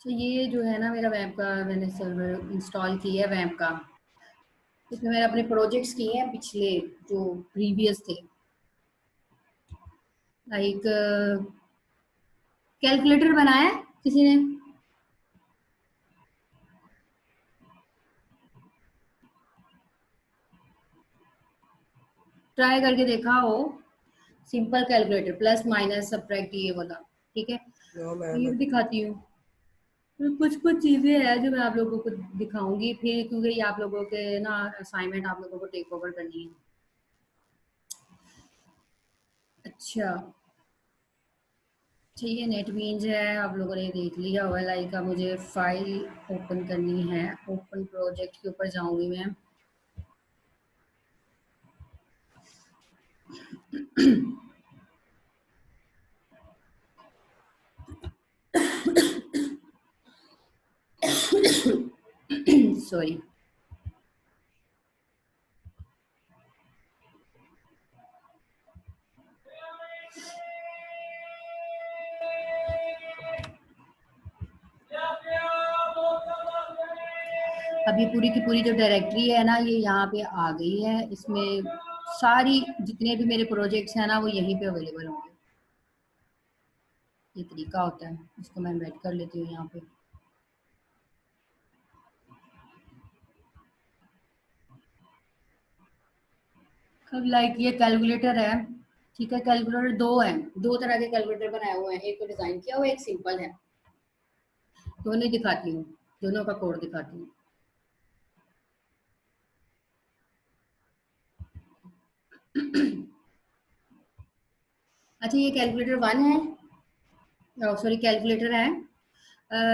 तो ये जो है ना मेरा वैम्प का मैंने सर्वर इंस्टॉल किया है वैम्प का। इसमें मैंने अपने प्रोजेक्ट्स किए हैं पिछले जो प्रीवियस थे, लाइक कैलकुलेटर बनाया है किसी ने? ट्राई करके देखा हो? Simple calculator, plus minus subtract ये वाला, ठीक है। नो ये मैम। भी दिखाती हूँ। तो कुछ कुछ चीजें हैं जो मैं आप लोगों को दिखाऊंगी फिर, क्योंकि ये आप लोगों के ना असाइनमेंट आप लोगों को टेक ओवर करनी है। अच्छा, ये नेट मीन्स है, आप लोगों ने देख लिया होगा। लाइक अब मुझे फाइल ओपन करनी है, ओपन प्रोजेक्ट के ऊपर जाऊंगी मैं। सॉरी। अभी पूरी की पूरी जो डायरेक्टरी है ना ये यहाँ पे आ गई है। इसमें सारी जितने भी मेरे प्रोजेक्ट्स हैं ना वो यहीं पे अवेलेबल होंगे। ये तरीका होता है, इसको मैं ऐड कर लेती हूँ यहाँ पे। अब लाइक ये कैलकुलेटर है, ठीक है। कैलकुलेटर दो हैं, दो तरह के कैलकुलेटर बनाए हुए हैं, एक तो डिजाइन किया हुआ है, एक सिंपल है। दोनों दिखाती हूँ, दोनों का कोड दिखाती हूँ। अच्छा, ये कैलकुलेटर वन है, सॉरी कैलकुलेटर है।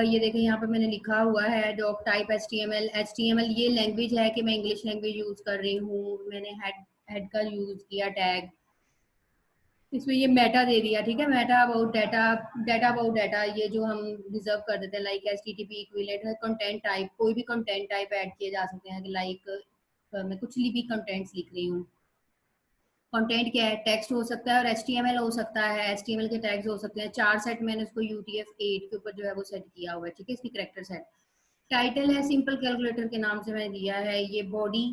ये देखें यहाँ पर मैंने लिखा हुआ है डॉक टाइप HTML। HTML ये लैंग्वेज है कि मैं इंग्लिश लैंग्वेज यूज कर रही हूँ। मैंने हेड का यूज किया टैग, इसमें ये मेटा दे दिया, ठीक है। Meta about data, data about data, ये जो हम रिजर्व कर देते हैं। लाइक HTTP इक्विवेलेंट है। कंटेंट टाइप, कोई भी कंटेंट टाइप ऐड किए जा सकते हैं। लाइक मैं कुछ भी कंटेंट्स लिख रही हूँ। कंटेंट क्या है? टेक्स्ट हो सकता है और HTML हो सकता है। HTML के टैग्स हो सकते हैं। 4 सेट मैंने उसको UTF-8 के ऊपर जो है वो सेट किया हुआ है, ठीक है। इसकी करेक्टर सेट। टाइटल है सिंपल कैलकुलेटर के नाम से मैंने दिया है। ये बॉडी,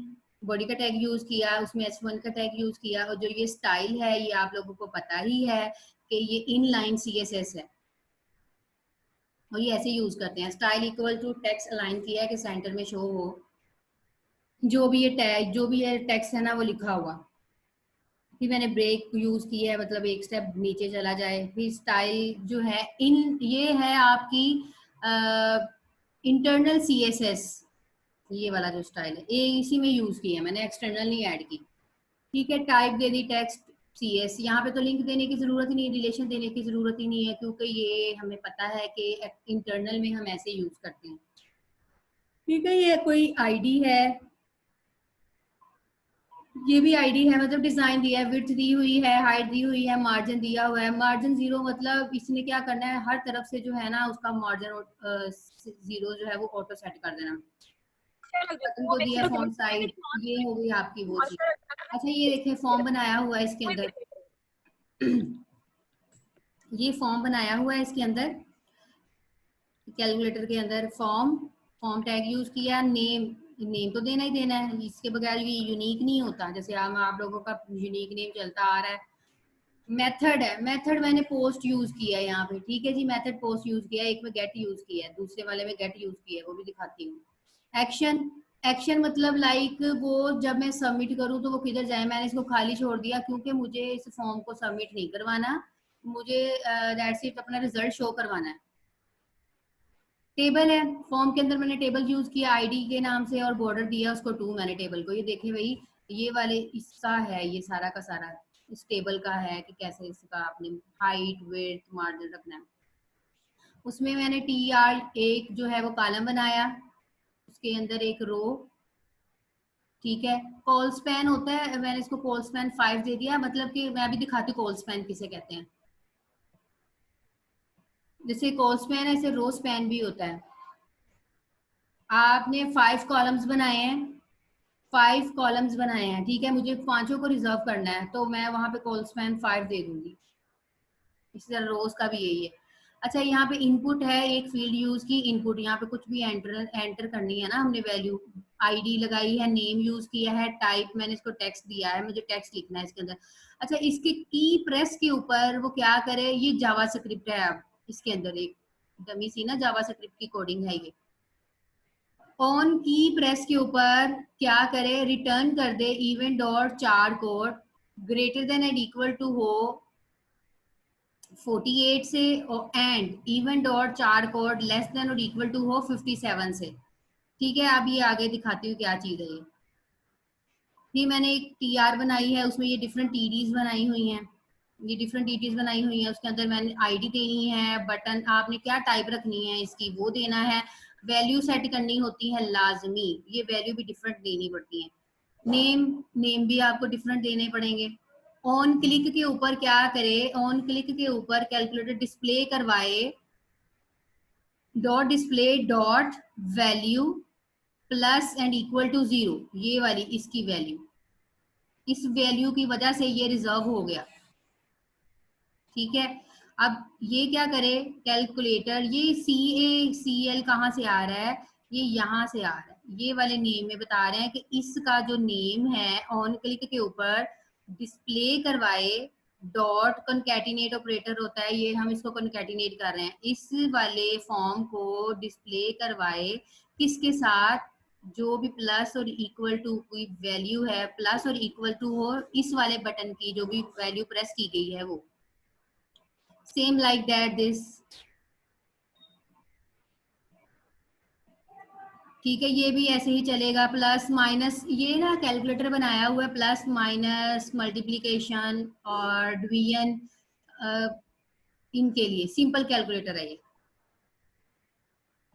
बॉडी का टैग यूज किया, उसमें H1 का टैग यूज किया। और जो ये स्टाइल है ये आप लोगों को पता ही है कि ये इनलाइन CSS है और ये ऐसे यूज करते हैं। Style equal to text align किया है कि सेंटर में शो हो जो भी ये टैग, जो भी ये टेक्स्ट है ना वो लिखा हुआ। फिर मैंने ब्रेक यूज किया है, मतलब एक स्टेप नीचे चला जाए। फिर स्टाइल जो है इन, ये है आपकी इंटरनल CSS। ये वाला जो स्टाइल है ये इसी में यूज किया है मैंने, एक्सटर्नल नहीं ऐड की, ठीक है। टाइप दे दी टेक्स्ट CS। यहाँ पे तो लिंक देने की जरूरत ही नहीं, रिलेशन देने की जरूरत ही नहीं है, क्योंकि ये हमें पता है कि इंटरनल में हम ऐसे यूज करते हैं, ठीक है। ये कोई आईडी है, ये भी आईडी है, मतलब डिजाइन दिया है, विड्थ दी हुई है, हाइट दी हुई है, मार्जिन दिया हुआ है। मार्जिन 0 मतलब इसने क्या करना है, हर तरफ से जो है ना उसका मार्जिन 0 जो है वो ऑटो सेट कर देना। बटन को दिया फॉन्ट साइज, ये हो गई आपकी वो चीज। अच्छा, ये देखिए फॉर्म बनाया हुआ है इसके अंदर। ये फॉर्म बनाया हुआ है इसके अंदर, कैलकुलेटर के अंदर फॉर्म, फॉर्म टैग यूज किया। नेम, नेम तो देना ही देना है, इसके बगैर ये यूनिक नहीं होता। जैसे आप लोगों का यूनिक नेम चलता आ रहा है। मेथड है, मेथड मैंने पोस्ट यूज किया है यहाँ पे, ठीक है जी। मेथड पोस्ट यूज किया है, एक में गेट यूज किया है, दूसरे वाले में गेट यूज किया है, वो भी दिखाती हूँ। एक्शन, एक्शन मतलब लाइक वो जब मैं सबमिट करूँ तो वो किधर जाए। मैंने इसको खाली छोड़ दिया क्योंकि मुझे इस फॉर्म को सबमिट नहीं करवाना, मुझे दैट्स इट अपना रिजल्ट शो करवाना है। टेबल है, फॉर्म के अंदर मैंने टेबल यूज किया आईडी के नाम से और बॉर्डर दिया उसको 2 मैंने टेबल को। ये देखे भाई, ये वाले इसका है, ये सारा का सारा इस टेबल का है कि कैसे इसका आपने हाइट विड्थ मार्जिन रखना है। उसमें मैंने TR एक जो है वो कॉलम बनाया, उसके अंदर एक रो, ठीक है। कॉल स्पैन होता है, मैंने इसको कॉल स्पैन 5 दे दिया, मतलब कि मैं अभी दिखाती हूँ कॉल स्पैन किसे कहते हैं। जैसे कॉल स्पैन है, ऐसे रो स्पैन भी होता है। आपने 5 कॉलम्स बनाए हैं, 5 कॉलम्स बनाए हैं, ठीक है। मुझे पांचों को रिजर्व करना है तो मैं वहां पे कॉल स्पैन 5 दे दूंगी। इसी तरह रोज का भी यही है। अच्छा यहाँ पे इनपुट है, एक फील्ड यूज की इनपुट, यहाँ पे कुछ भी एंटर करनी है ना हमने वैल्यू, आईडी लगाई है, नेम यूज किया है, टाइप मैंने इसको टेक्स्ट दिया है, मुझे टेक्स्ट लिखना है इसके अंदर। अच्छा इसके की प्रेस के ऊपर वो क्या करे, ये जावा स्क्रिप्ट है, अब इसके अंदर एक डमी सी ना जावा स्क्रिप्ट की कोडिंग है ये। ऑन की प्रेस के ऊपर क्या करे, रिटर्न कर दे event dot char code greater than and equal to हो 48 से, and even dot char code less than और इक्वल टू हो 57 से। ठीक है, अब ये आगे दिखाती हूँ क्या चीज है ये मैंने एक टीआर बनाई है, उसमें ये डिफरेंट टीडीज बनाई हुई हैं, ये डिफरेंट टीडीज बनाई हुई है, उसके अंदर मैंने आईडी देनी है, बटन आपने क्या टाइप रखनी है इसकी वो देना है, वैल्यू सेट करनी होती है लाजमी, ये वैल्यू भी डिफरेंट देनी पड़ती है, नेम, नेम भी आपको डिफरेंट देने पड़ेंगे। ऑन क्लिक के ऊपर क्या करे, ऑन क्लिक के ऊपर कैलकुलेटर डिस्प्ले करवाए dot display dot value plus and equal to 0, ये वाली इसकी वैल्यू, इस वैल्यू की वजह से ये रिजर्व हो गया। ठीक है, अब ये क्या करे कैलकुलेटर, ये सी ए सी एल कहाँ से आ रहा है, ये यहाँ से आ रहा है, ये वाले नेम में बता रहे हैं कि इसका जो नेम है ऑन क्लिक के ऊपर डिस्प्ले करवाए डॉट कनकैटिनेट ऑपरेटर होता है, ये हम इसको कनकैटिनेट कर रहे हैं, इस वाले फॉर्म को डिस्प्ले करवाए किसके साथ, जो भी प्लस और इक्वल टू कोई वैल्यू है, प्लस और इक्वल टू हो इस वाले बटन की जो भी वैल्यू प्रेस की गई है वो, सेम लाइक दैट दिस। ठीक है, ये भी ऐसे ही चलेगा, प्लस माइनस, ये ना कैलकुलेटर बनाया हुआ है प्लस माइनस मल्टीप्लीकेशन और डिवीजन, इनके लिए सिंपल कैलकुलेटर है ये।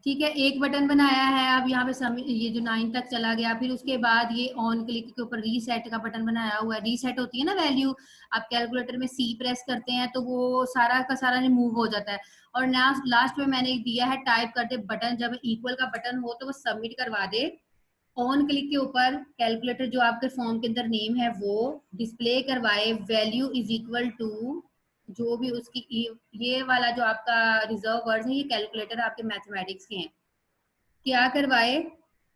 ठीक है, एक बटन बनाया है, अब यहाँ पे ये जो 9 तक चला गया, फिर उसके बाद ये ऑन क्लिक के ऊपर रीसेट का बटन बनाया हुआ है, रीसेट होती है ना वैल्यू, आप कैलकुलेटर में सी प्रेस करते हैं तो वो सारा का सारा रिमूव हो जाता है, और लास्ट में मैंने दिया है टाइप कर दे बटन, जब इक्वल का बटन हो तो वो सबमिट करवा दे, ऑन क्लिक के ऊपर कैलकुलेटर जो आपके फॉर्म के अंदर नेम है वो डिस्प्ले करवाए वैल्यू इज इक्वल टू जो भी उसकी ये वाला जो आपका रिजर्व वर्ड है, ये कैलकुलेटर आपके मैथमेटिक्स के हैं, क्या करवाए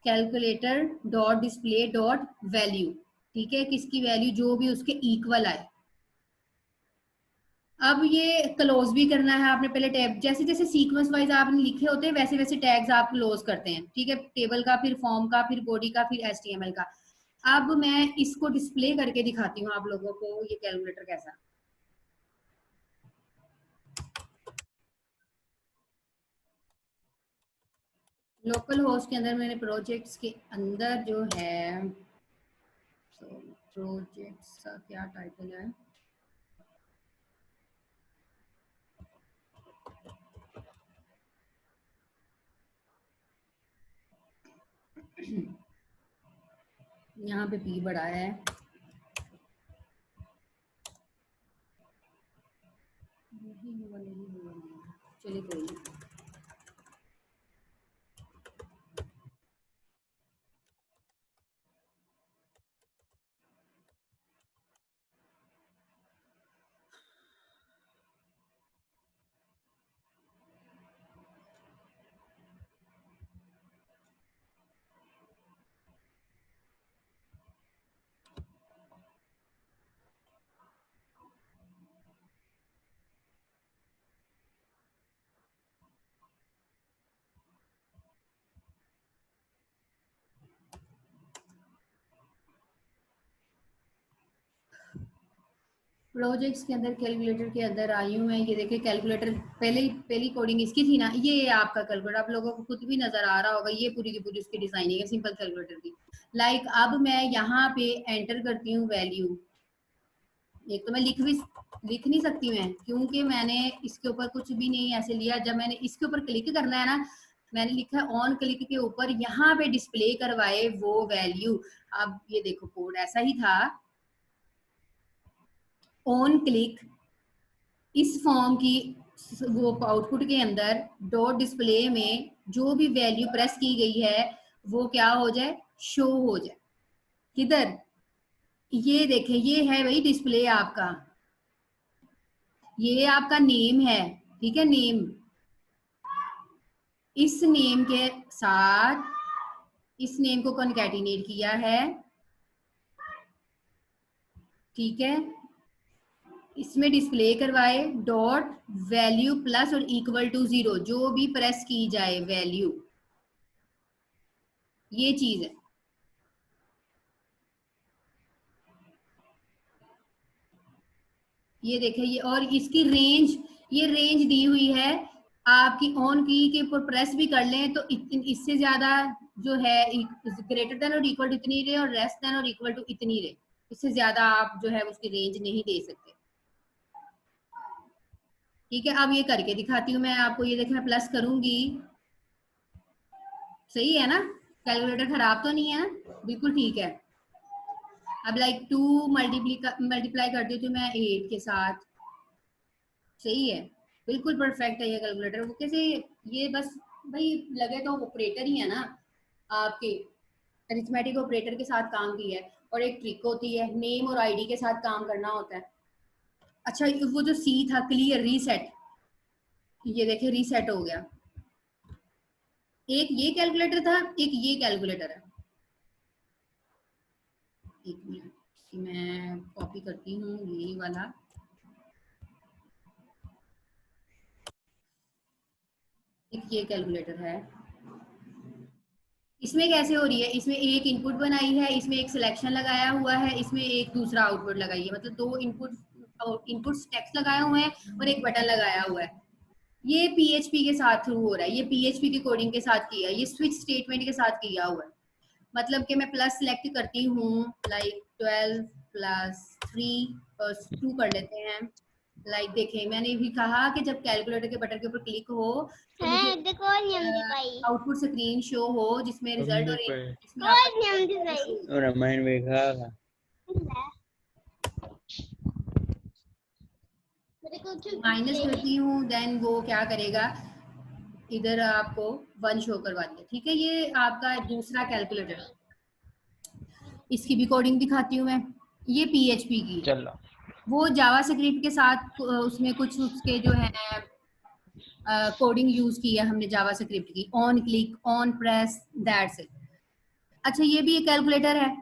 calculator dot display dot value, ठीक है, किसकी वैल्यू जो भी उसके इक्वल आए। अब ये क्लोज भी करना है आपने, पहले टैब जैसे जैसे सीक्वेंस वाइज आपने लिखे होते हैं वैसे वैसे टैग्स आप क्लोज करते हैं, ठीक है, टेबल का, फिर फॉर्म का, फिर बॉडी का, फिर एचटीएमएल का। अब मैं इसको डिस्प्ले करके दिखाती हूँ आप लोगों को ये कैलकुलेटर कैसा। लोकल होस्ट के अंदर मैंने प्रोजेक्ट्स के अंदर जो है, तो प्रोजेक्ट्स का क्या टाइटल है, यहाँ पे पी बड़ा है, नहीं हुआ, चलिए कोई नहीं। प्रोजेक्ट्स के अंदर कैलकुलेटर के अंदर आई हूँ मैं, ये देखिए कैलकुलेटर, पहली कोडिंग इसकी थी ना, ये आपका कैलकुलेटर आप लोगों को खुद भी नजर आ रहा होगा, ये पूरी की पूरी उसकी डिजाइनिंग है सिंपल कैलकुलेटर की। लाइक अब मैं यहाँ पे एंटर करती हूँ वैल्यू, एक तो मैं लिख नहीं सकती मैं, क्योंकि मैंने इसके ऊपर कुछ भी नहीं ऐसे लिया, जब मैंने इसके ऊपर क्लिक करना है ना, मैंने लिखा ऑन क्लिक के ऊपर यहाँ पे डिस्प्ले करवाए वो वैल्यू। अब ये देखो कोड ऐसा ही था, ऑन क्लिक इस फॉर्म की वो आउटपुट के अंदर डॉट डिस्प्ले में जो भी वैल्यू प्रेस की गई है वो क्या हो जाए, शो हो जाए, किधर, ये देखें, ये है भाई डिस्प्ले आपका, ये आपका नेम है, ठीक है, नेम, इस नेम के साथ इस नेम को कॉन्कैटिनेट किया है, ठीक है, इसमें डिस्प्ले करवाए डॉट वैल्यू प्लस और इक्वल टू 0, जो भी प्रेस की जाए वैल्यू, ये चीज है। ये देखें, ये और इसकी रेंज, ये रेंज दी हुई है आपकी ऑन की के ऊपर प्रेस भी कर लें तो इससे ज्यादा जो है ग्रेटर देन और इक्वल टू इतनी रहे और लेस देन और इक्वल टू इतनी रहे, इससे ज्यादा आप जो है उसकी रेंज नहीं दे सकते। ठीक है, अब ये करके दिखाती हूँ मैं आपको। ये देखें, मैं प्लस करूंगी, सही है ना, कैलकुलेटर खराब तो नहीं है ना, बिल्कुल ठीक है। अब लाइक 2 मल्टीप्लाई करती हूँ तो मैं 8 के साथ, सही है, बिल्कुल परफेक्ट है ये कैलकुलेटर। वो कैसे, ये बस भाई लगे तो ऑपरेटर ही है ना आपके, अरिथमेटिक ऑपरेटर के साथ काम किया है। और एक ट्रिक होती है, नेम और आईडी के साथ काम करना होता है। अच्छा, वो जो सी था क्लियर रीसेट, ये देखिए रीसेट हो गया। एक ये कैलकुलेटर था, एक ये कैलकुलेटर है। एक मिनट, मैं कॉपी करती हूँ यही वाला। एक ये कैलकुलेटर है, इसमें कैसे हो रही है, इसमें एक इनपुट बनाई है, इसमें एक सिलेक्शन लगाया हुआ है, इसमें एक दूसरा आउटपुट लगाई है, मतलब 2 इनपुट टेक्स्ट लगाए हुए हैं और एक बटन लगाया हुआ है। ये पीएचपी के साथ थ्रू हो रहा है, ये पीएचपी की कोडिंग के साथ किया है, ये स्विच स्टेटमेंट के साथ किया हुआ है। मतलब कि मैं प्लस सेलेक्ट करती हूँ, लाइक 12 प्लस 3 और 2 कर लेते हैं। लाइक देखें, मैंने भी कहा कि जब कैलकुलेटर के बटन के ऊपर क्लिक हो तो मुझे आउटपुट स्क्रीन शो हो जिसमें रिजल्ट और जिसमें आपका रामायण देखा माइनस करती हूँ, देन वो क्या करेगा, इधर आपको 1 शो करवा दिया। ठीक है, ये आपका दूसरा कैलकुलेटर, इसकी भी कोडिंग दिखाती हूँ मैं। ये पीएचपी की, चलो वो जावा स्क्रिप्ट के साथ उसमें कुछ उसके जो है कोडिंग यूज की है हमने जावा स्क्रिप्ट की, on click, on press, that's it. अच्छा, ये भी एक कैलकुलेटर है,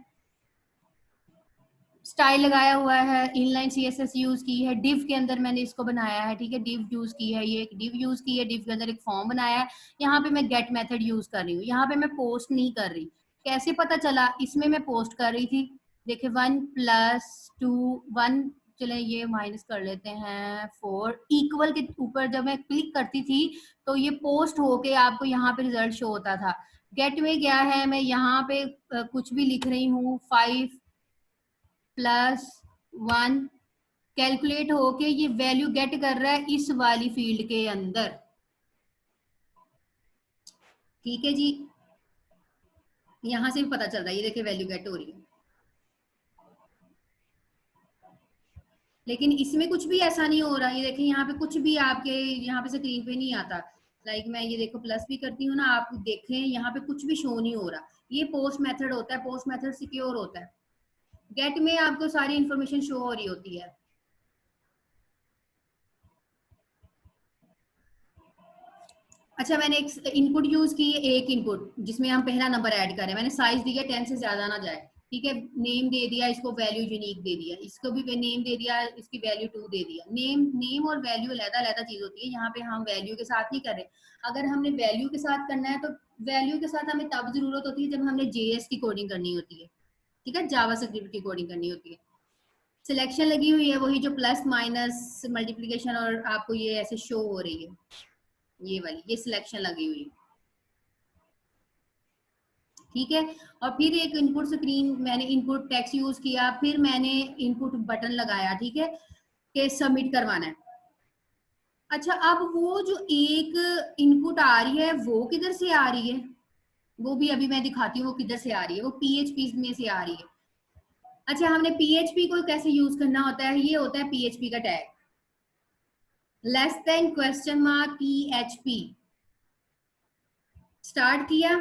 स्टाइल लगाया हुआ है, इनलाइन सीएसएस यूज की है, डिव के अंदर मैंने इसको बनाया है। ठीक है, डिव यूज की है, ये एक डिव यूज की है, डिव के अंदर एक फॉर्म बनाया है। यहाँ पे मैं गेट मेथड यूज कर रही हूँ, यहाँ पे मैं पोस्ट नहीं कर रही। कैसे पता चला, इसमें मैं पोस्ट कर रही थी, देखिए 1 प्लस 2 1, चले ये माइनस कर लेते हैं 4, इक्वल के ऊपर जब मैं क्लिक करती थी तो ये पोस्ट होके आपको यहाँ पे रिजल्ट शो होता था। गेट में क्या है, मैं यहाँ पे कुछ भी लिख रही हूँ, 5 प्लस 1, कैलकुलेट होके ये वैल्यू गेट कर रहा है इस वाली फील्ड के अंदर। ठीक है जी, यहां से भी पता चल रहा है, ये देखिए वैल्यू गेट हो रही है। लेकिन इसमें कुछ भी ऐसा नहीं हो रहा, ये देखिए यहाँ पे कुछ भी आपके यहाँ पे स्क्रीन पे नहीं आता। लाइक मैं ये देखो प्लस भी करती हूँ ना, आप देखें यहाँ पे कुछ भी शो नहीं हो रहा। ये पोस्ट मेथड होता है, पोस्ट मेथड सिक्योर होता है। गेट में आपको सारी इंफॉर्मेशन शो हो रही होती है। अच्छा, मैंने एक इनपुट यूज की है, एक इनपुट जिसमें हम पहला नंबर ऐड करें, मैंने साइज दिया 10 से ज्यादा ना जाए। ठीक है, नेम दे दिया, इसको वैल्यू यूनिक दे दिया, इसको भी नेम दे दिया, इसकी वैल्यू 2 दे दिया। नेम और वैल्यू अलग-अलग चीज होती है, यहाँ पे हम वैल्यू के साथ नहीं कर रहे। अगर हमने वैल्यू के साथ करना है तो वैल्यू के साथ हमें तब जरूरत होती है जब हमने जेएस की कोडिंग करनी होती है, ठीक है, जावा स्क्रिप्ट की कोडिंग करनी होती है। सिलेक्शन लगी हुई है, वही जो प्लस माइनस मल्टीप्लीकेशन और आपको ये ऐसे शो हो रही है, ये वाली, ये सिलेक्शन लगी हुई है। ठीक है, और फिर एक इनपुट स्क्रीन, मैंने इनपुट टेक्स्ट यूज किया, फिर मैंने इनपुट बटन लगाया, ठीक है, कि सबमिट करवाना है। अच्छा, अब वो जो एक इनपुट आ रही है वो किधर से आ रही है, वो भी अभी मैं दिखाती हूँ वो किधर से आ रही है, वो पीएचपी में से आ रही है। अच्छा, हमने पीएचपी को कैसे यूज करना होता है, ये होता है पीएचपी का tag, less than question mark PHP. Start किया,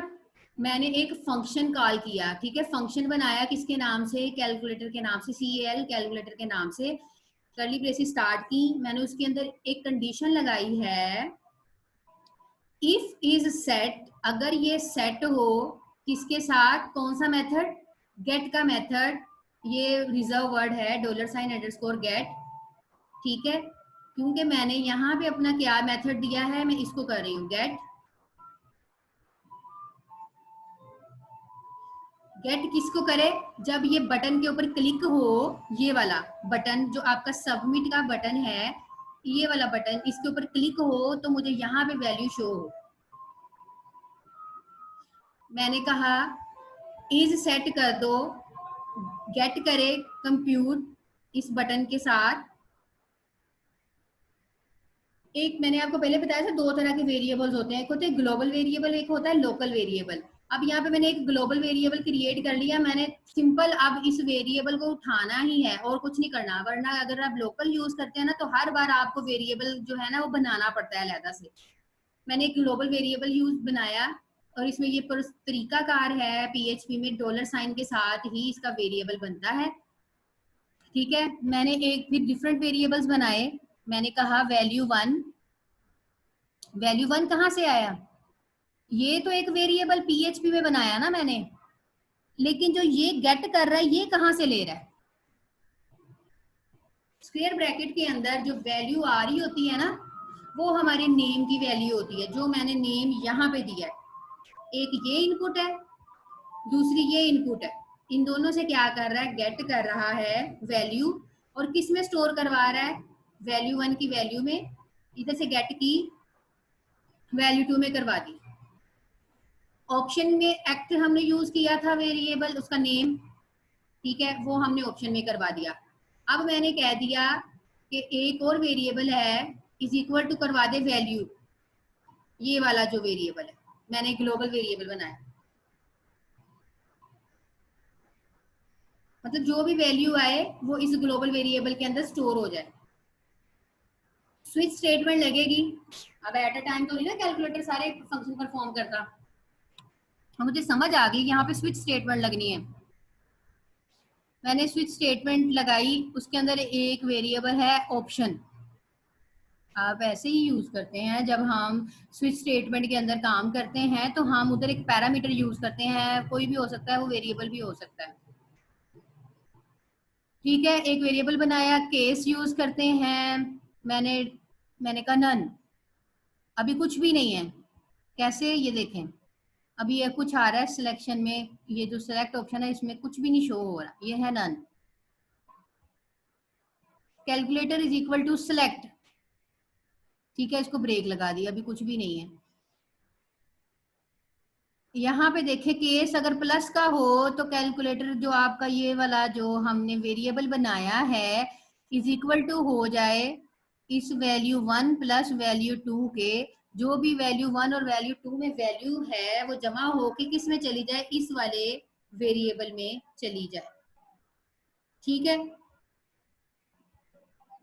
मैंने एक फंक्शन कॉल किया, ठीक है, फंक्शन बनाया किसके नाम से, कैलकुलेटर के नाम से, CAL कैलकुलेटर के नाम से, कर्ली ब्रेसेस स्टार्ट की, मैंने उसके अंदर एक कंडीशन लगाई है इफ इज सेट, अगर ये सेट हो किसके साथ, कौन सा मेथड, गेट का मेथड, ये रिजर्व वर्ड है $_get, ठीक है, क्योंकि मैंने यहाँ पे अपना क्या मेथड दिया है, मैं इसको कर रही हूँ गेट। गेट किसको करे, जब ये बटन के ऊपर क्लिक हो, ये वाला बटन जो आपका सबमिट का बटन है, ये वाला बटन, इसके ऊपर क्लिक हो तो मुझे यहाँ पे वैल्यू शो हो। मैंने कहा इज सेट कर दो, गेट करे कंप्यूट इस बटन के साथ। एक मैंने आपको पहले बताया था, दो तरह के वेरिएबल्स होते हैं, एक होते हैं ग्लोबल वेरिएबल, एक होता है लोकल वेरिएबल। अब यहाँ पे मैंने एक ग्लोबल वेरिएबल क्रिएट कर लिया, मैंने सिंपल अब इस वेरिएबल को उठाना ही है और कुछ नहीं करना, वरना अगर आप लोकल यूज करते हैं ना तो हर बार आपको वेरिएबल जो है ना वो बनाना पड़ता है अलग से। मैंने एक ग्लोबल वेरिएबल यूज बनाया और इसमें ये तरीकाकार है, पीएचपी में $साइन के साथ ही इसका वेरिएबल बनता है, ठीक है। मैंने एक फिर डिफरेंट वेरिएबल्स बनाए, मैंने कहा वैल्यू 1, वैल्यू 1 कहाँ से आया, ये तो एक वेरिएबल पीएचपी में बनाया ना मैंने, लेकिन जो ये गेट कर रहा है ये कहाँ से ले रहा है, स्क्वायर ब्रैकेट के अंदर जो वैल्यू आ रही होती है ना वो हमारे नेम की वैल्यू होती है, जो मैंने नेम यहाँ पे दिया है। एक ये इनपुट है, दूसरी ये इनपुट है, इन दोनों से क्या कर रहा है, गेट कर रहा है वैल्यू, और किस में स्टोर करवा रहा है, वैल्यू 1 की वैल्यू में, इधर से गेट की वैल्यू 2 में करवा दी। ऑप्शन में एक्ट हमने यूज किया था वेरिएबल, उसका नेम, ठीक है, वो हमने ऑप्शन में करवा दिया। अब मैंने कह दिया कि एक और वेरिएबल है, इज इक्वल टू करवा दे वैल्यू, ये वाला जो वेरिएबल है मैंने ग्लोबल वेरिएबल बनाया, मतलब जो भी वैल्यू आए वो इस ग्लोबल वेरिएबल के अंदर स्टोर हो जाए। स्विच स्टेटमेंट लगेगी, अब एट अ टाइम तो नहीं ना कैलकुलेटर सारे फंक्शन परफॉर्म करता, मुझे समझ आ गई यहाँ पे स्विच स्टेटमेंट लगनी है। मैंने स्विच स्टेटमेंट लगाई, उसके अंदर एक वेरिएबल है ऑप्शन, आप ऐसे ही यूज करते हैं जब हम स्विच स्टेटमेंट के अंदर काम करते हैं तो हम उधर एक पैरामीटर यूज करते हैं, कोई भी हो सकता है, वो वेरिएबल भी हो सकता है, ठीक है। एक वेरिएबल बनाया, केस यूज करते हैं, मैंने मैंने कहा नन, अभी कुछ भी नहीं है, कैसे, ये देखें, अभी ये कुछ आ रहा है सिलेक्शन में, ये जो सिलेक्ट ऑप्शन है इसमें कुछ भी नहीं शो हो रहा, ये है none. Calculator is equal to select, ठीक है, इसको ब्रेक लगा दिया, अभी कुछ भी नहीं है। यहाँ पे देखें केस अगर प्लस का हो तो कैलकुलेटर जो आपका ये वाला जो हमने वेरिएबल बनाया है इज इक्वल टू हो जाए इस वैल्यू 1 प्लस वैल्यू 2 के, जो भी वैल्यू 1 और वैल्यू 2 में वैल्यू है वो जमा होके किस में चली जाए, इस वाले वेरिएबल में चली जाए, ठीक है।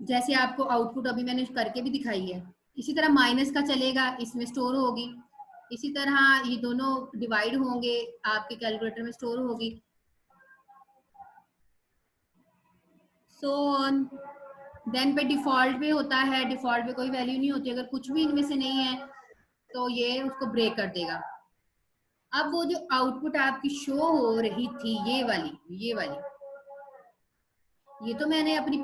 जैसे आपको आउटपुट अभी मैंने करके भी दिखाई है, इसी तरह माइनस का चलेगा, इसमें स्टोर होगी, इसी तरह ये दोनों डिवाइड होंगे, आपके कैलकुलेटर में स्टोर होगी, सो ऑन। देन पे डिफॉल्ट पे होता है, डिफॉल्ट पे कोई वैल्यू नहीं होती, अगर कुछ भी इनमें से नहीं है तो ये उसको ब्रेक कर देगा। अब वो जो आउटपुट आपकी शो हो रही थी, ये वाली ये तो मैंने अपनी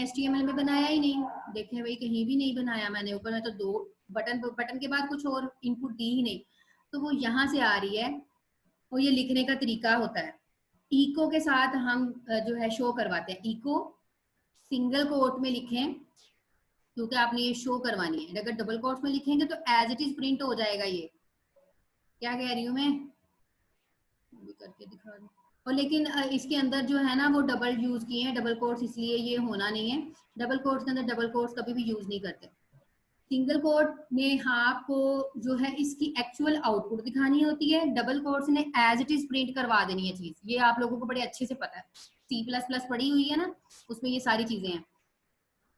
HTML में बनाया ही नहीं, देखें भाई कहीं भी नहीं बनाया मैंने, ऊपर में तो दो बटन के बाद कुछ और इनपुट दी ही नहीं, तो वो यहाँ से आ रही है, और ये लिखने का तरीका होता है, इको के साथ हम जो है शो करवाते हैं, इको सिंगल कोट में लिखें क्योंकि आपने ये शो करवानी है, अगर डबल कोट में लिखेंगे तो एज इट इज प्रिंट हो जाएगा। ये क्या कह रही हूँ मैं, भी करके दिखा दूँ, और लेकिन इसके अंदर जो है ना वो डबल यूज किए हैं, डबल कोट्स, इसलिए ये होना नहीं है, डबल कोट्स के अंदर डबल कोट्स कभी भी यूज नहीं करते। सिंगल कोट में आपको जो है इसकी एक्चुअल आउटपुट दिखानी होती है, डबल कोट्स ने एज इट इज प्रिंट करवा देनी है चीज, ये आप लोगों को बड़े अच्छे से पता है, C++ पढ़ी हुई है ना, उसमें ये सारी चीजें हैं।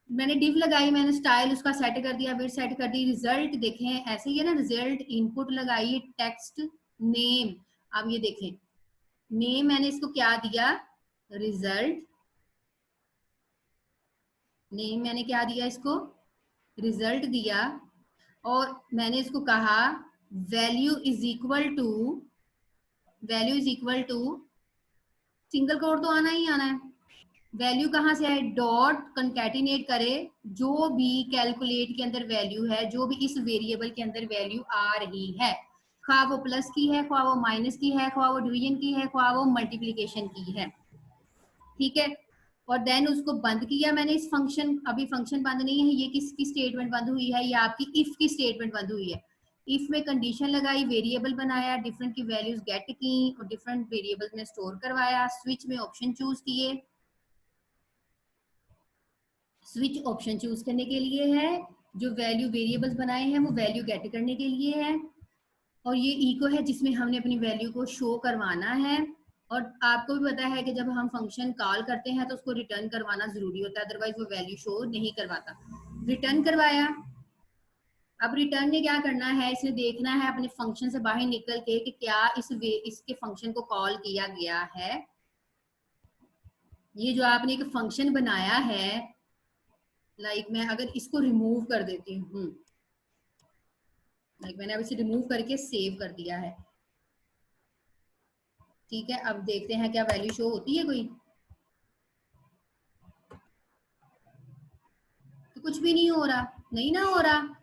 मैंने डिव लगाई, मैंने स्टाइल उसका सेट कर दिया, फिर सेट कर दी, रिजल्ट देखें ऐसे ही है ना, रिजल्ट इनपुट लगाई, टेक्स्ट नेम, अब ये देखें नेम मैंने इसको क्या दिया, रिजल्ट, नेम मैंने क्या दिया इसको, रिजल्ट दिया, और मैंने इसको कहा value is equal to single code तो आना ही आना है। वैल्यू कहाँ से आए, डॉट कंकैटिनेट करे जो भी कैलकुलेट के अंदर वैल्यू है, जो भी इस वेरिएबल के अंदर वैल्यू आ रही है, खा वो प्लस की है, खा वो माइनस की है, खा वो डिवीजन की है, खा वो मल्टीप्लीकेशन की है, ठीक है। और देन उसको बंद किया मैंने इस फंक्शन, अभी फंक्शन बंद नहीं है, ये किसकी स्टेटमेंट बंद हुई है, ये आपकी इफ की स्टेटमेंट बंद हुई है। इफ में कंडीशन लगाई, वेरिएबल बनाया, डिफरेंट की वैल्यूज गेट की और डिफरेंट वेरिएबल्स में स्टोर करवाया, स्विच में ऑप्शन चूज किए। स्विच ऑप्शन चूज करने के लिए है, जो वैल्यू वेरिएबल्स बनाए हैं वो वैल्यू गेट करने के लिए है, और ये इको है जिसमें हमने अपनी वैल्यू को शो करवाना है। और आपको भी पता है कि जब हम फंक्शन कॉल करते हैं तो उसको रिटर्न करवाना जरूरी होता है, अदरवाइज वो वैल्यू शो नहीं करवाता। रिटर्न करवाया। अब रिटर्न ने क्या करना है, इसने देखना है अपने फंक्शन से बाहर निकल के कि क्या इसके फंक्शन को कॉल किया गया है। ये जो आपने एक फंक्शन बनाया है, लाइक मैं अगर इसको रिमूव कर देती हूँ, लाइक मैंने अब इसे रिमूव करके सेव कर दिया है, ठीक है। अब देखते हैं क्या वैल्यू शो होती है कोई, तो कुछ भी नहीं हो रहा, नहीं ना हो रहा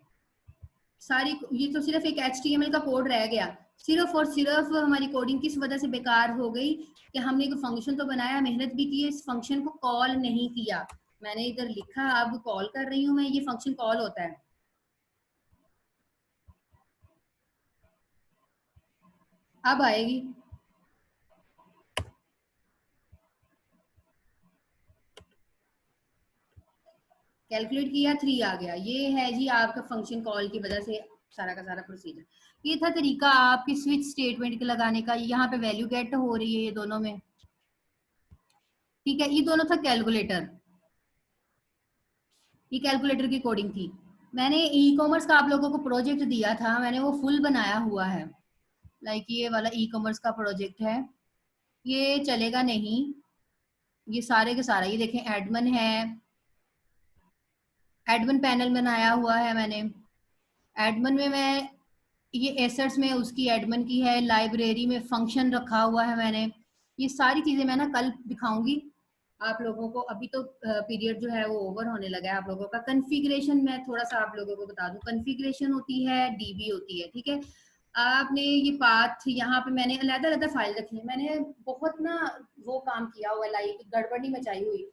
सारी। ये तो सिर्फ एक HTML का कोड रह गया, सिर्फ और सिर्फ हमारी कोडिंग किस वजह से बेकार हो गई कि हमने एक फंक्शन तो बनाया, मेहनत भी की, इस फंक्शन को कॉल नहीं किया। मैंने इधर लिखा, अब कॉल कर रही हूँ मैं, ये फंक्शन कॉल होता है। अब आएगी, कैलकुलेट किया 3 आ गया, ये है जी आपका फंक्शन कॉल की वजह से सारा का सारा प्रोसीजर। ये था तरीका आपके स्विच स्टेटमेंट के लगाने का। यहाँ पे वैल्यू गेट हो रही है ये दोनों में, ठीक है। ये दोनों था कैलकुलेटर, ये कैलकुलेटर की कोडिंग थी। मैंने ई कॉमर्स का आप लोगों को प्रोजेक्ट दिया था, मैंने वो फुल बनाया हुआ है, लाइक ये वाला ई कॉमर्स का प्रोजेक्ट है, ये चलेगा नहीं। ये सारे के सारा, ये देखें एडमिन है, एडमिन पैनल बनाया हुआ है मैंने। एडमिन में मैं ये एसेट्स में उसकी एडमिन की है, लाइब्रेरी में फंक्शन रखा हुआ है मैंने। ये सारी चीजें मैं ना कल दिखाऊंगी आप लोगों को। अभी तो पीरियड जो है वो ओवर होने लगा है आप लोगों का। कॉन्फ़िगरेशन मैं थोड़ा सा आप लोगों को बता दूं, कॉन्फ़िगरेशन होती है, डीबी होती है, ठीक है। आपने ये पाथ यहाँ पे मैंने अलग अलग फाइल रखी है, मैंने बहुत ना वो काम किया हुआ, लाइक गड़बड़ी मचाई हुई।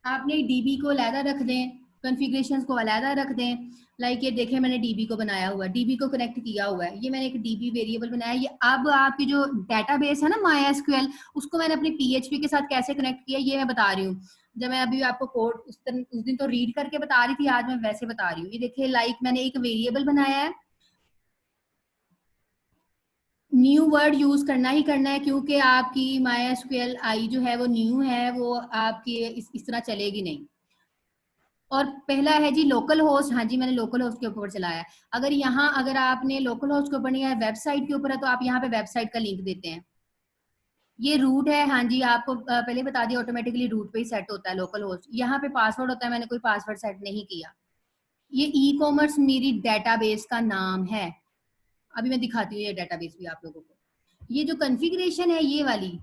आपने डीबी को अलहदा रख दें, कॉन्फ़िगरेशंस को अलहदा रख दें। लाइक ये देखें मैंने डीबी को बनाया हुआ है, डीबी को कनेक्ट किया हुआ है, ये मैंने एक डीबी वेरिएबल बनाया। ये अब आपकी जो डेटाबेस है ना MySQL, उसको मैंने अपनी PHP के साथ कैसे कनेक्ट किया ये मैं बता रही हूँ। जब मैं अभी आपको कोड उस दिन तो रीड करके बता रही थी, आज मैं वैसे बता रही हूँ। ये देखिए लाइक मैंने एक वेरिएबल बनाया है, न्यू वर्ड यूज करना ही करना है क्योंकि आपकी MySQL आई जो है वो न्यू है, वो आपकी इस तरह चलेगी नहीं। और पहला है जी लोकल होस्ट, हाँ जी मैंने लोकल होस्ट के ऊपर चलाया है। अगर यहाँ अगर आपने लोकल होस्ट के ऊपर नहीं है, वेबसाइट के ऊपर है, तो आप यहाँ पे वेबसाइट का लिंक देते हैं। ये रूट है, हाँ जी आपको पहले बता दिया, ऑटोमेटिकली रूट पे ही सेट होता है लोकल होस्ट। यहाँ पे पासवर्ड होता है, मैंने कोई पासवर्ड सेट नहीं किया। ये ई कॉमर्स मेरी डेटाबेस का नाम है। अभी मैं दिखाती हूँ ये डेटाबेस भी आप लोगों को। ये जो कॉन्फ़िगरेशन है ये वाली,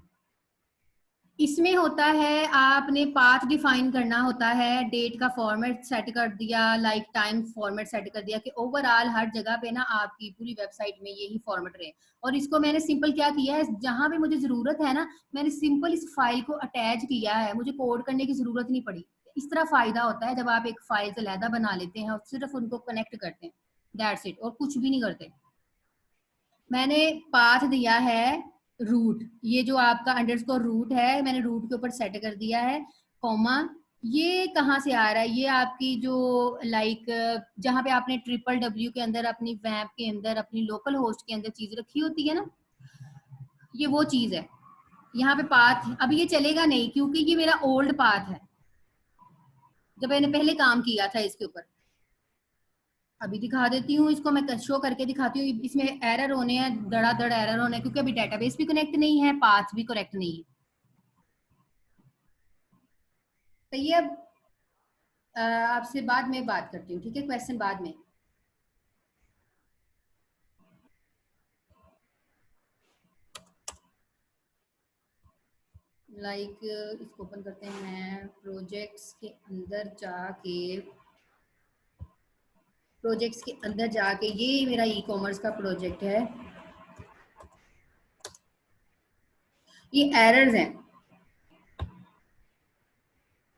इसमें होता है आपने पाथ डिफाइन करना होता है, डेट का फॉर्मेट सेट कर दिया, लाइक टाइम फॉर्मेट सेट कर दिया कि ओवरऑल हर जगह पे ना आपकी पूरी वेबसाइट में यही फॉर्मेट रहे। और इसको मैंने सिंपल क्या किया है, जहां भी मुझे जरूरत है ना, मैंने सिंपल इस फाइल को अटैच किया है, मुझे कोड करने की जरूरत नहीं पड़ी। इस तरह फायदा होता है जब आप एक फाइल से अलहदा बना लेते हैं और सिर्फ उनको कनेक्ट करते हैं, दैट्स इट, और कुछ भी नहीं करते। मैंने पाथ दिया है रूट, ये जो आपका अंडरस्कोर रूट है मैंने रूट के ऊपर सेट कर दिया है, कॉमा। ये कहाँ से आ रहा है, ये आपकी जो लाइक जहाँ पे आपने www के अंदर अपनी वेब के अंदर अपनी लोकल होस्ट के अंदर चीज रखी होती है ना, ये वो चीज है। यहाँ पे पाथ अभी ये चलेगा नहीं क्योंकि ये मेरा ओल्ड पाथ है, जब मैंने पहले काम किया था इसके ऊपर। अभी दिखा देती हूँ इसको, मैं शो करके दिखाती हूँ। इसमें एरर होने हैं, धड़ाधड़ एरर होने हैं क्योंकि अभी डेटाबेस भी कनेक्ट नहीं है, पाथ भी करेक्ट नहीं है। तो ये अब आपसे बाद में बात करती हूँ, ठीक है, क्वेश्चन बाद में। लाइक इसको ओपन करते हैं, प्रोजेक्ट्स के अंदर जाके ये मेरा ई कॉमर्स का प्रोजेक्ट है। ये एरर्स हैं,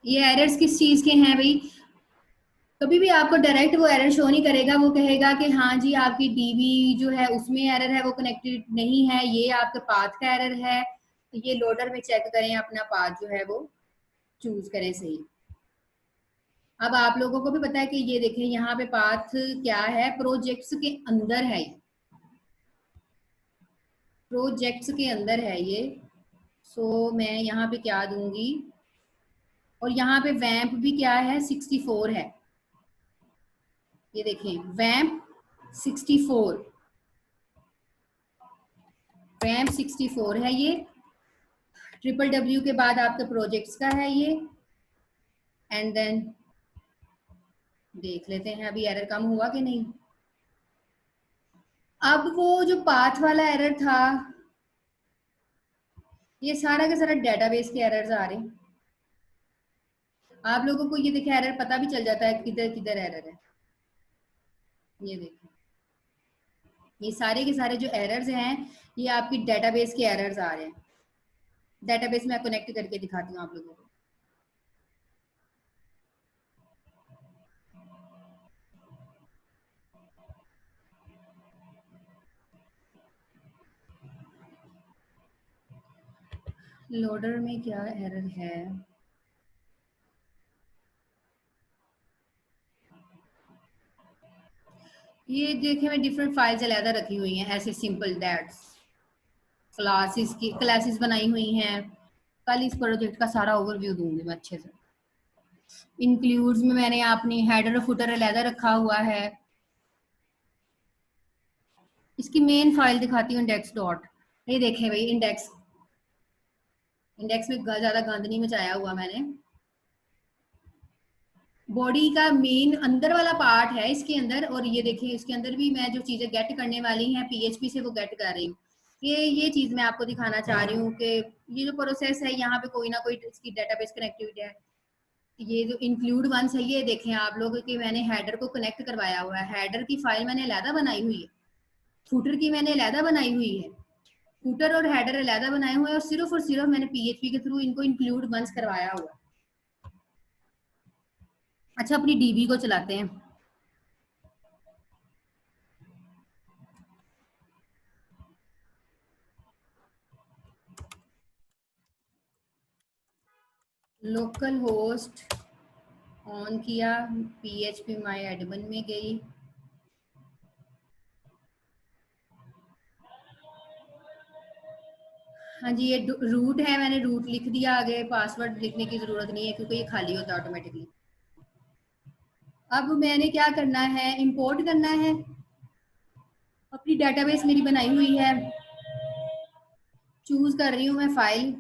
ये एरर्स किस चीज के हैं भाई? कभी भी आपको डायरेक्ट वो एरर शो नहीं करेगा, वो कहेगा कि हाँ जी आपकी डीबी जो है उसमें एरर है, वो कनेक्टेड नहीं है, ये आपके पाथ का एरर है, तो ये लोडर में चेक करें, अपना पाथ जो है वो चूज करें सही। अब आप लोगों को भी पता है कि ये देखें यहाँ पे पाथ क्या है, प्रोजेक्ट्स के अंदर है, प्रोजेक्ट्स के अंदर है ये। सो मैं यहाँ पे क्या दूंगी, और यहाँ पे वैम्प भी क्या है, 64 है। ये देखें वैम्प 64, वैम्प 64 है ये। ट्रिपल डब्ल्यू के बाद आपके प्रोजेक्ट्स का है ये। एंड देन देख लेते हैं अभी एरर कम हुआ कि नहीं। अब वो जो पाथ वाला एरर था, ये सारा का सारा डेटाबेस के एरर्स आ रहे हैं। आप लोगों को ये देखे एरर पता भी चल जाता है किधर किधर एरर है। ये देखिए ये सारे के सारे जो एरर्स हैं ये आपकी डेटाबेस के एरर्स आ रहे हैं। डेटाबेस में कनेक्ट करके दिखाती हूँ आप लोगों को। लोडर में क्या एरर है, ये देखे मैं डिफरेंट फाइल्स अलहदा रखी हुई हैं, ऐसे सिंपल दैट्स क्लासेस की क्लासेस बनाई हुई हैं। कल इस प्रोजेक्ट का सारा ओवरव्यू दूंगी मैं अच्छे से। इंक्लूड्स में मैंने अपनी हेडर और फुटर अलहदा रखा हुआ है। इसकी मेन फाइल दिखाती हूँ, इंडेक्स डॉट। ये देखें भाई इंडेक्स, इंडेक्स में ज्यादा गंद नहीं मचाया हुआ मैंने। बॉडी का मेन अंदर वाला पार्ट है इसके अंदर, और ये देखिए इसके अंदर भी मैं जो चीजें गेट करने वाली हैं पीएचपी से वो गेट कर रही हूँ। ये चीज मैं आपको दिखाना चाह रही हूँ कि ये जो प्रोसेस है यहाँ पे कोई ना कोई इसकी डेटाबेस कनेक्टिविटी है। ये जो इंक्लूड वंस है, ये देखें आप लोग कि मैंने हेडर को कनेक्ट करवाया हुआ है, हेडर की फाइल मैंने अलहदा बनाई हुई है, फूटर की मैंने अलहदा बनाई हुई है, फूटर और हेडर अलहदा बनाए हुए हैं, और सिर्फ मैंने पीएचपी के थ्रू इनको इंक्लूड वंस करवाया हुआ है। अच्छा अपनी डीबी को चलाते हैं। लोकल होस्ट ऑन किया, php माई एडमिन में गई, हाँ जी ये रूट है, मैंने रूट लिख दिया, आगे पासवर्ड लिखने की जरूरत नहीं है क्योंकि ये खाली होता है ऑटोमेटिकली। अब मैंने क्या करना है, इंपोर्ट करना है। अपनी डेटाबेस मेरी बनाई हुई है, चूज कर रही हूँ मैं फाइल,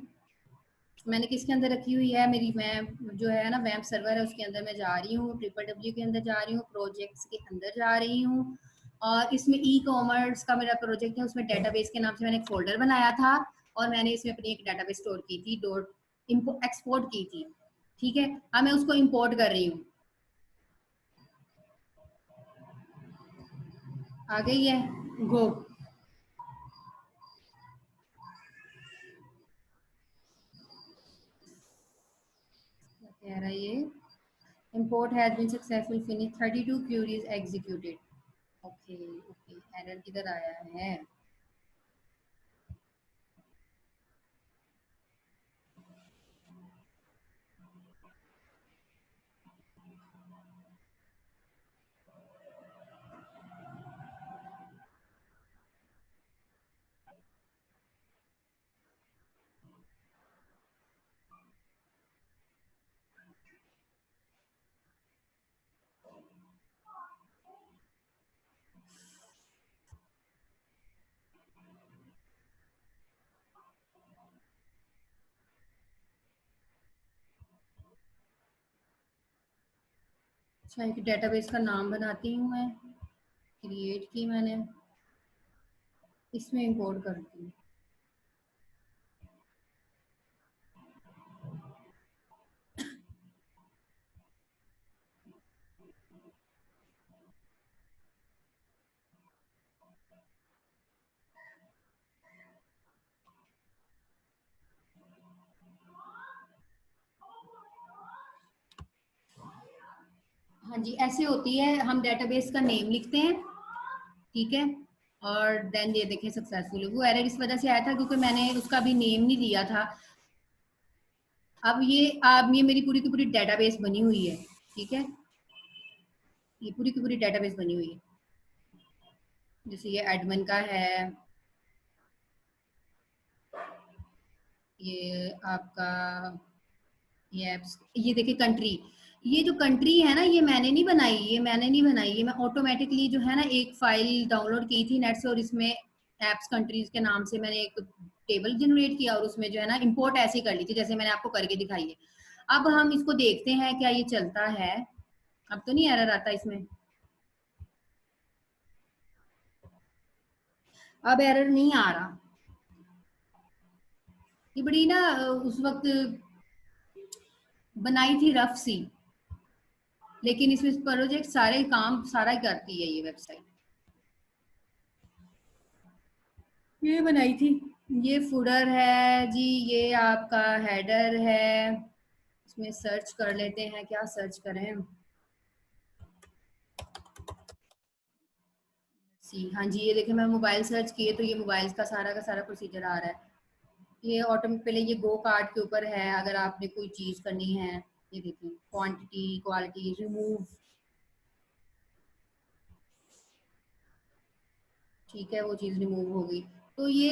मैंने किसके अंदर रखी हुई है मेरी, मैं जो है ना वैम्प सर्वर है उसके अंदर मैं जा रही हूँ, ट्रिपल डब्ल्यू के अंदर जा रही हूँ, प्रोजेक्ट्स के अंदर जा रही हूँ, और इसमें ई कॉमर्स का मेरा प्रोजेक्ट है, उसमें डेटाबेस के नाम से मैंने एक फोल्डर बनाया था, और मैंने इसमें अपनी एक डेटाबेस स्टोर की थी, डॉट एक्सपोर्ट की थी। ठीक है, अब मैं उसको इंपोर्ट कर रही हूँ। आ गई है, गो। क्या कह रहा है ये, import has been successful, finish 32 queries executed। Okay okay, error किधर आया है, अच्छा एक डेटाबेस का नाम बनाती हूँ मैं, क्रिएट की मैंने, इसमें इंपोर्ट करती हूँ। हाँ जी, ऐसे होती है। हम डेटाबेस का नेम लिखते हैं, ठीक है, और देन ये देखें सक्सेसफुल। वो एरर इस वजह से आया था क्योंकि मैंने उसका भी नेम नहीं दिया था। अब ये मेरी पूरी की पूरी डेटाबेस बनी हुई है, ठीक है, ये पूरी की पूरी डेटाबेस बनी हुई है। जैसे ये एडमिन का है, ये आपका, ये एप्स, ये देखिए कंट्री, ये जो कंट्री है ना, ये मैंने नहीं बनाई, ये मैंने नहीं बनाई, ये मैं ऑटोमेटिकली जो है ना एक फाइल डाउनलोड की थी नेट से, और इसमें एप्स कंट्रीज के नाम से मैंने एक टेबल जनरेट किया, और उसमें जो है ना इंपोर्ट ऐसे कर ली थी जैसे मैंने आपको करके दिखाई है। अब हम इसको देखते हैं क्या ये चलता है। अब तो नहीं एरर आता इसमें, अब एरर नहीं आ रहा। ये बड़ी ना उस वक्त बनाई थी रफ सी, लेकिन इसमें प्रोजेक्ट सारे काम सारा ही करती है ये वेबसाइट। ये बनाई थी, ये फूडर है जी, ये आपका हेडर है। इसमें सर्च कर लेते हैं, क्या सर्च करें। सी, हाँ जी, ये देखिए मैं मोबाइल सर्च किए तो ये मोबाइल का सारा प्रोसीजर आ रहा है। ये ऑटोमेटिक, पहले ये गो कार्ड के ऊपर है, अगर आपने कोई चीज करनी है। ये देखिए क्वांटिटी, क्वालिटी, रिमूव, ठीक है, वो चीज रिमूव हो गई। तो ये